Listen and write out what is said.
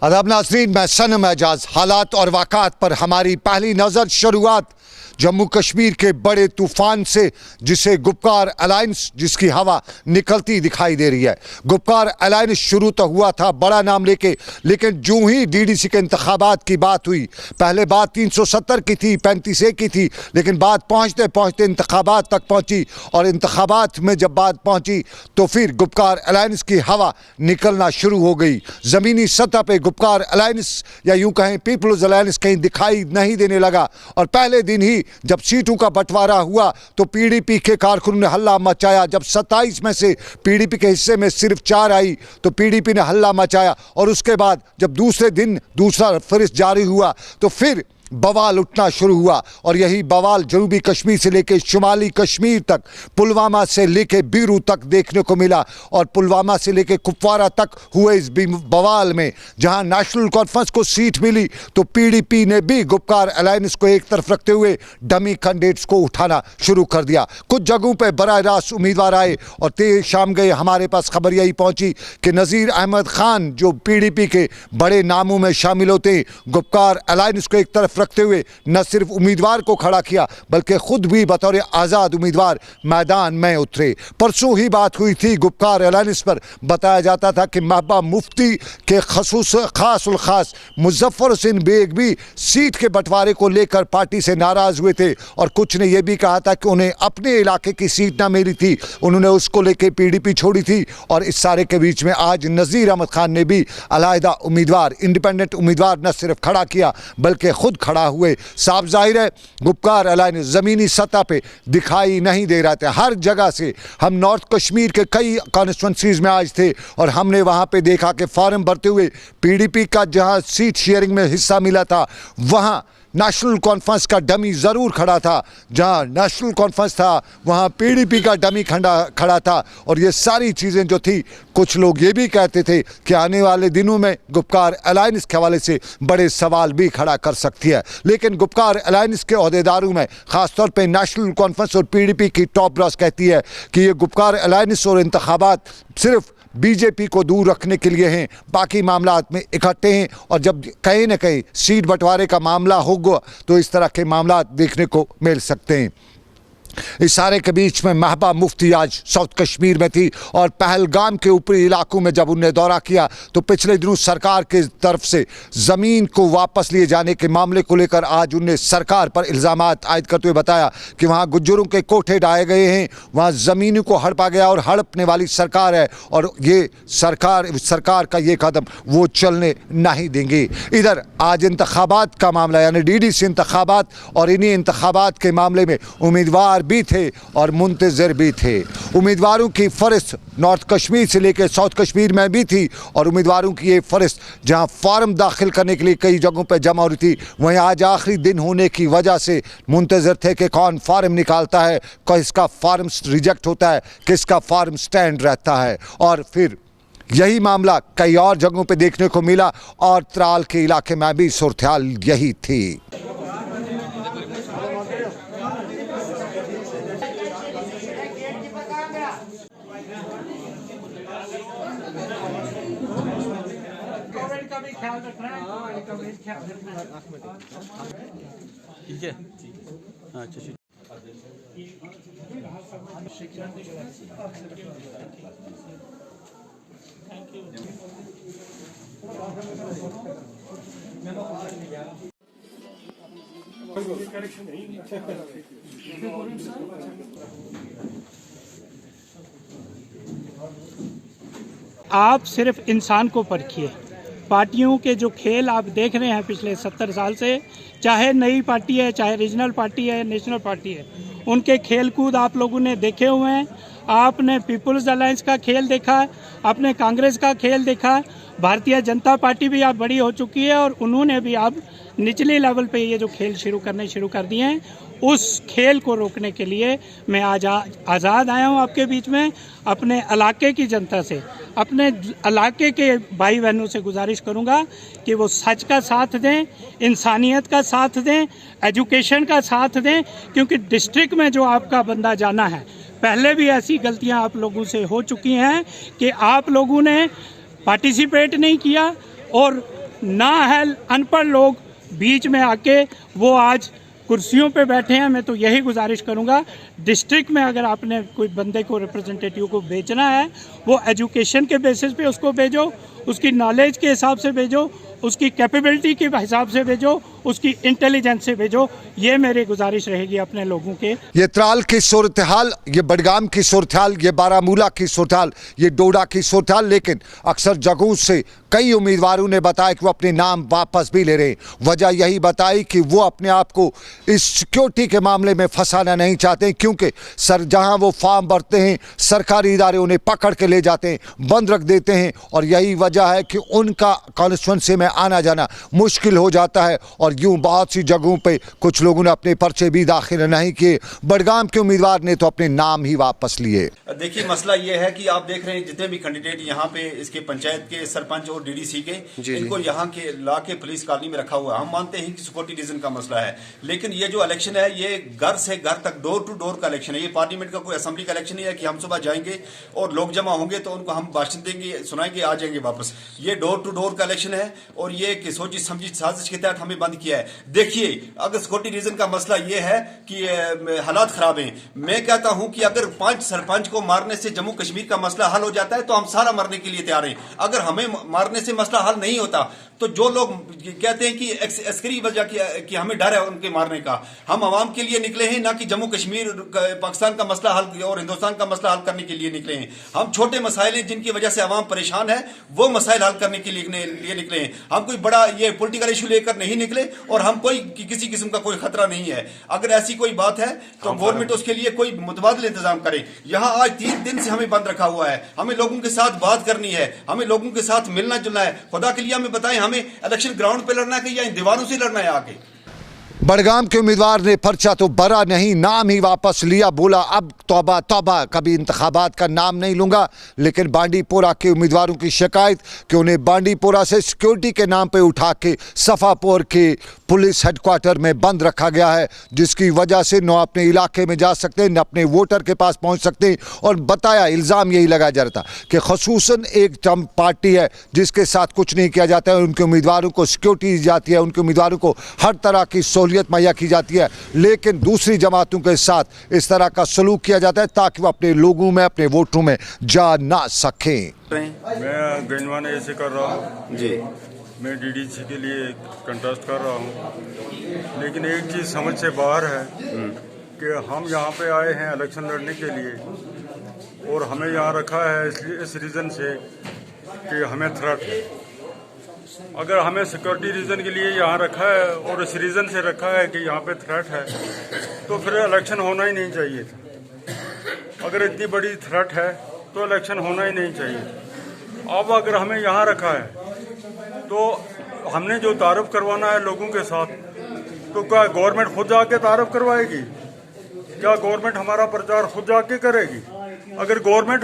अदब नाज़रीन, मैं सनम एजाज। हालात और वाक़ात पर हमारी पहली नज़र। शुरुआत जम्मू कश्मीर के बड़े तूफ़ान से, जिसे गुपकार अलायंस जिसकी हवा निकलती दिखाई दे रही है। गुपकार अलायंस शुरू तो हुआ था बड़ा नाम लेके, लेकिन जो ही डीडीसी के इंतखाबात की बात हुई, पहले बात 370 की थी, 35A की थी, लेकिन बात पहुँचते पहुँचते इंतखाबात तक पहुँची। और इंतखाबात में जब बात पहुँची तो फिर गुपकार अलायंस की हवा निकलना शुरू हो गई। ज़मीनी सतह पर गुपकार अलायंस या यूँ कहें पीपल्स अलायंस कहीं दिखाई नहीं देने लगा। और पहले दिन ही जब सीटों का बंटवारा हुआ तो पीडीपी के कारकुनों ने हल्ला मचाया। जब 27 में से पीडीपी के हिस्से में सिर्फ 4 आई तो पीडीपी ने हल्ला मचाया। और उसके बाद जब दूसरे दिन दूसरा फहरिस्त जारी हुआ तो फिर बवाल उठना शुरू हुआ। और यही बवाल जनूबी कश्मीर से लेकर शुमाली कश्मीर तक, पुलवामा से लेकर बीरू तक देखने को मिला। और पुलवामा से लेकर कुपवारा तक हुए इस बवाल में जहां नेशनल कॉन्फ्रेंस को सीट मिली तो पीडीपी ने भी गुपकार अलायंस को एक तरफ रखते हुए डमी कैंडिडेट्स को उठाना शुरू कर दिया। कुछ जगहों पर बराह रास्त उम्मीदवार आए और तेज शाम गए हमारे पास खबर यही पहुंची कि नज़ीर अहमद खान, जो पीडीपी के बड़े नामों में शामिल होते हैं, गुपकार अलायंस को एक तरफ रखते हुए न सिर्फ उम्मीदवार को खड़ा किया बल्कि खुद भी बतौर आज़ाद उम्मीदवार मैदान में उतरे। परसों ही बात हुई थी गुपकार अलायंस पर। बताया जाता था कि महबूबा मुफ्ती के खास मुजफ्फर हुसैन बेग भी सीट के बंटवारे को लेकर पार्टी से नाराज हुए थे। और कुछ ने यह भी कहा था कि उन्हें अपने इलाके की सीट ना मिली थी, उन्होंने उसको लेकर पीडीपी छोड़ी थी। और इस सारे के बीच में आज नज़ीर अहमद खान ने भी अलहदा उम्मीदवार, इंडिपेंडेंट उम्मीदवार न सिर्फ खड़ा किया बल्कि खुद खड़ा हुए। साफ जाहिर है गुपकार अलायंस ज़मीनी सतह पे दिखाई नहीं दे रहा था। हर जगह से हम नॉर्थ कश्मीर के कई कॉन्स्टिट्यूंसीज में आज थे और हमने वहाँ पे देखा कि फॉर्म भरते हुए पीडीपी का जहाँ सीट शेयरिंग में हिस्सा मिला था वहाँ नेशनल कॉन्फ्रेंस का डमी ज़रूर खड़ा था। जहां नेशनल कॉन्फ्रेंस था वहां पीडीपी का डमी खड़ा था। और ये सारी चीज़ें जो थी, कुछ लोग ये भी कहते थे कि आने वाले दिनों में गुपकार अलायंस के हवाले से बड़े सवाल भी खड़ा कर सकती है। लेकिन गुपकार अलायंस के अहदेदारों में ख़ासतौर पर नेशनल कॉन्फ्रेंस और पीडीपी की टॉप ब्रास कहती है कि ये गुपकार अलायंस और इंतखाबात सिर्फ बीजेपी को दूर रखने के लिए हैं, बाकी मामलात में इकट्ठे हैं। और जब कहीं न कहीं सीट बंटवारे का मामला होगा तो इस तरह के मामलात देखने को मिल सकते हैं। इस सारे के बीच में महबूबा मुफ्ती आज साउथ कश्मीर में थी और पहलगाम के ऊपरी इलाकों में जब उन्हें दौरा किया तो पिछले दिनों सरकार के तरफ से ज़मीन को वापस लिए जाने के मामले को लेकर आज उन्हें सरकार पर इल्ज़ामात आयद करते हुए बताया कि वहाँ गुज्जरों के कोठे ढाए गए हैं, वहाँ ज़मीनों को हड़पा गया और हड़पने वाली सरकार है और ये सरकार का ये कदम वो चलने नहीं देंगे। इधर आज इंतखाबात का मामला यानी डीडीसी इंतखाबात और इन्हीं इंतखाबात के मामले में उम्मीदवार भी थे और मुंतज़िर भी थे। उम्मीदवारों की फहरिस्त नॉर्थ कश्मीर से लेकर साउथ कश्मीर में भी थी और उम्मीदवारों की ये फहरिस्त जहां फॉर्म दाखिल करने के लिए कई जगहों पर जमा हो रही थी, वहीं आज आखिरी दिन होने की वजह से मुंतज़िर थे कि कौन फॉर्म निकालता है, किसका फॉर्म रिजेक्ट होता है, किसका फॉर्म स्टैंड रहता है। और फिर यही मामला कई और जगहों पर देखने को मिला और त्राल के इलाके में भी सूरत हाल यही थी। ठीक है, अच्छा आप सिर्फ इंसान को परखिए। पार्टियों के जो खेल आप देख रहे हैं पिछले 70 साल से, चाहे नई पार्टी है, चाहे रीजनल पार्टी है, नेशनल पार्टी है, उनके खेल कूद आप लोगों ने देखे हुए हैं। आपने पीपल्स अलायंस का खेल देखा, आपने कांग्रेस का खेल देखा, भारतीय जनता पार्टी भी अब बड़ी हो चुकी है और उन्होंने भी अब निचले लेवल पे ये जो खेल शुरू कर दिए हैं। उस खेल को रोकने के लिए मैं आज आज़ाद आया हूँ आपके बीच में। अपने इलाके की जनता से, अपने इलाके के भाई बहनों से गुजारिश करूँगा कि वो सच का साथ दें, इंसानियत का साथ दें, एजुकेशन का साथ दें। क्योंकि डिस्ट्रिक्ट में जो आपका बंदा जाना है, पहले भी ऐसी गलतियां आप लोगों से हो चुकी हैं कि आप लोगों ने पार्टिसिपेट नहीं किया और नाअहल अनपढ़ लोग बीच में आके वो आज कुर्सियों पे बैठे हैं। मैं तो यही गुजारिश करूंगा, डिस्ट्रिक्ट में अगर आपने कोई बंदे को, रिप्रेजेंटेटिव को भेजना है, वो एजुकेशन के बेसिस पे उसको भेजो, उसकी नॉलेज के हिसाब से भेजो, उसकी कैपेबिलिटी के हिसाब से भेजो, उसकी इंटेलिजेंस से भेजो। ये मेरी गुजारिश रहेगी अपने लोगों के। ये त्राल की सूरत हाल, ये बडगाम की सूरत हाल, ये बारामूला की सूरत हाल, ये डोडा की सूरत हाल, लेकिन अक्सर जगहों से कई उम्मीदवारों ने बताया कि वो अपने नाम वापस भी ले रहे हैं। वजह यही बताई कि वो अपने आप को इस सिक्योरिटी के मामले में फंसाना नहीं चाहते, क्योंकि सर जहां वो फॉर्म भरते हैं सरकारी इदारे उन्हें पकड़ के ले जाते हैं, बंद रख देते हैं, और यही वजह है कि उनका कॉन्स्टिट्यूंसी में आना जाना मुश्किल हो जाता है। और यूं बहुत सी जगहों पे कुछ लोगों ने अपने पर्चे भी दाखिल नहीं किए। बडगाम के उम्मीदवार ने तो अपने नाम ही वापस लिए। देखिए, मसला ये है कि आप देख रहे हैं जितने भी कैंडिडेट यहाँ पे इसके पंचायत के सरपंच और डीडीसी के, इनको यहाँ के ला के पुलिस कॉलोनी में रखा हुआ है। हम मानते हैं कि सिक्योरिटी रीजन का मसला है, लेकिन ये जो इलेक्शन है ये घर से घर तक, डोर टू डोर का इलेक्शन है। ये पार्लियामेंट का कोई असेंबली का इलेक्शन नहीं है कि हम सुबह जाएंगे और लोग जमा होंगे तो उनको हम भाषण देंगे, सुनाएंगे, आ जाएंगे वापस। ये डोर टू डोर का इलेक्शन है और ये सोची समझी साजिश के तहत हमें बंद किया है। देखिए, अगर सिक्योरिटी रीजन का मसला ये है कि हालात खराब हैं, मैं कहता हूं कि अगर 5 सरपंच को मारने से जम्मू कश्मीर का मसला हल हो जाता है तो हम सारा मरने के लिए तैयार हैं। अगर हमें मारने से मसला हल नहीं होता तो जो लोग कहते हैं कि अस्करी वजह कि हमें डर है उनके मारने का, हम आवाम के लिए निकले हैं, ना कि जम्मू कश्मीर पाकिस्तान का मसला हल और हिंदुस्तान का मसला हल करने के लिए निकले हैं। हम छोटे मसाइल हैं जिनकी वजह से आवाम परेशान है, वो मसाइल हल करने के लिए निकले हैं। हम कोई बड़ा ये पॉलिटिकल इशू लेकर नहीं निकले और हम कोई किसी किस्म का कोई खतरा नहीं है। अगर ऐसी कोई बात है तो गवर्नमेंट उसके लिए कोई मुतबादल इंतजाम करे। यहाँ आज 3 दिन से हमें बंद रखा हुआ है, हमें लोगों के साथ बात करनी है, हमें लोगों के साथ मिलना जुलना है। खुदा के लिए हमें बताएं, हमें इलेक्शन ग्राउंड पे लड़ना है कि या इन दीवारों से लड़ना है आके। बडगाम के उम्मीदवार ने पर्चा तो भरा नहीं, नाम ही वापस लिया। बोला अब तौबा तौबा, कभी इंतखाबात का नाम नहीं लूंगा। लेकिन बांडीपोरा के उम्मीदवारों की शिकायत कि उन्हें बांडीपोरा से सिक्योरिटी के नाम पे उठा के सफापुर के पुलिस हेडक्वार्टर में बंद रखा गया है, जिसकी वजह से न अपने इलाके में जा सकते, न अपने वोटर के पास पहुंच सकते। और बताया, इल्ज़ाम यही लगाया जा रहा था कि खसूसन एक टर्म पार्टी है जिसके साथ कुछ नहीं किया जाता है। उनके उम्मीदवारों को सिक्योरिटी दी जाती है, उनके उम्मीदवारों को हर तरह की सहूलियत मुहैया की जाती है, लेकिन दूसरी जमातों के साथ इस तरह का सलूक किया जाता है ताकि वो अपने लोगों में, अपने वोटरों में जा ना सकें। मैं गंजवान ऐसे कर रहा हूँ जी, मैं डीडीसी के लिए कंटेस्ट कर रहा हूँ, लेकिन एक चीज़ समझ से बाहर है कि हम यहाँ पे आए हैं इलेक्शन लड़ने के लिए और हमें यहाँ रखा है इस रीज़न से कि हमें थ्रेट है। अगर हमें सिक्योरिटी रीज़न के लिए यहाँ रखा है और इस रीज़न से रखा है कि यहाँ पे थ्रेट है, तो फिर इलेक्शन होना ही नहीं चाहिए था। अगर इतनी बड़ी थ्रेट है तो इलेक्शन होना ही नहीं चाहिए। अब अगर हमें यहाँ रखा है तो हमने जो तारुफ करवाना है लोगों के साथ, तो क्या गवर्नमेंट खुद जाके तारुफ करवाएगी? क्या गवर्नमेंट हमारा प्रचार खुद जाके करेगी? अगर गवर्नमेंट